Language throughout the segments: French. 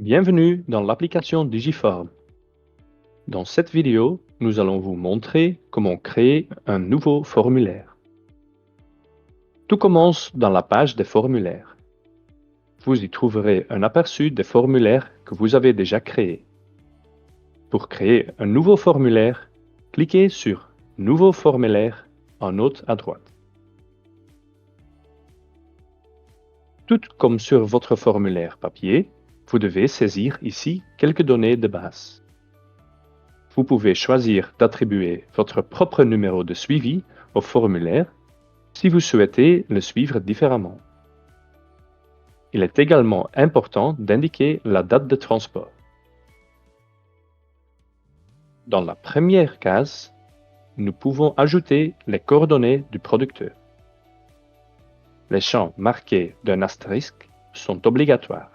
Bienvenue dans l'application Digiform. Dans cette vidéo, nous allons vous montrer comment créer un nouveau formulaire. Tout commence dans la page des formulaires. Vous y trouverez un aperçu des formulaires que vous avez déjà créés. Pour créer un nouveau formulaire, cliquez sur « Nouveau formulaire » en haut à droite. Tout comme sur votre formulaire papier, vous devez saisir ici quelques données de base. Vous pouvez choisir d'attribuer votre propre numéro de suivi au formulaire si vous souhaitez le suivre différemment. Il est également important d'indiquer la date de transport. Dans la première case, nous pouvons ajouter les coordonnées du producteur. Les champs marqués d'un astérisque sont obligatoires.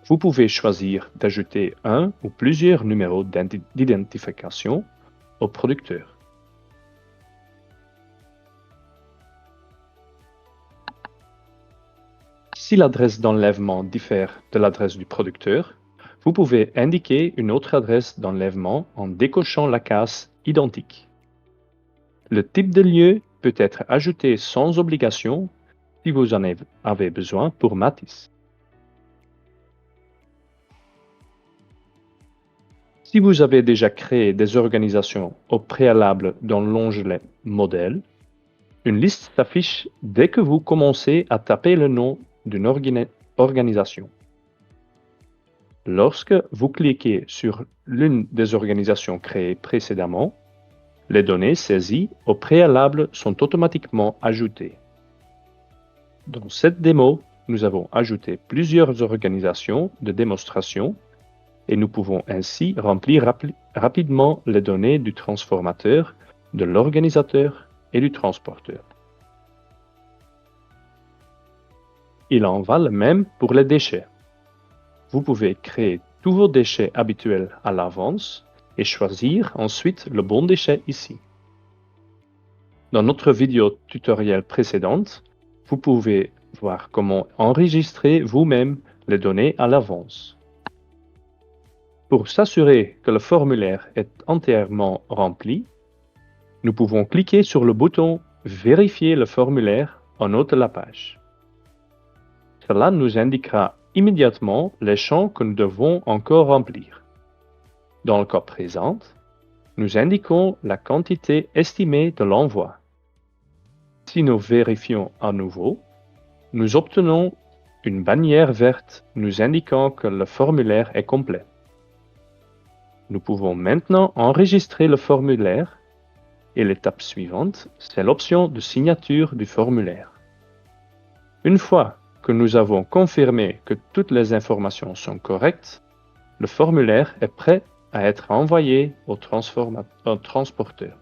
Vous pouvez choisir d'ajouter un ou plusieurs numéros d'identification au producteur. Si l'adresse d'enlèvement diffère de l'adresse du producteur, vous pouvez indiquer une autre adresse d'enlèvement en décochant la case « Identique ». Le type de lieu peut être ajouté sans obligation si vous en avez besoin pour Matisse. Si vous avez déjà créé des organisations au préalable dans l'onglet « Modèle », une liste s'affiche dès que vous commencez à taper le nom d'une organisation. Lorsque vous cliquez sur l'une des organisations créées précédemment, les données saisies au préalable sont automatiquement ajoutées. Dans cette démo, nous avons ajouté plusieurs organisations de démonstration et nous pouvons ainsi remplir rapidement les données du transformateur, de l'organisateur et du transporteur. Il en va le même pour les déchets. Vous pouvez créer tous vos déchets habituels à l'avance et choisir ensuite le bon déchet ici. Dans notre vidéo tutoriel précédente, vous pouvez voir comment enregistrer vous-même les données à l'avance. Pour s'assurer que le formulaire est entièrement rempli, nous pouvons cliquer sur le bouton « Vérifier le formulaire » en haut de la page. Cela nous indiquera immédiatement les champs que nous devons encore remplir. Dans le cas présent, nous indiquons la quantité estimée de l'envoi. Si nous vérifions à nouveau, nous obtenons une bannière verte nous indiquant que le formulaire est complet. Nous pouvons maintenant enregistrer le formulaire et l'étape suivante, c'est l'option de signature du formulaire. Une fois que nous avons confirmé que toutes les informations sont correctes, le formulaire est prêt à être envoyé au transporteur.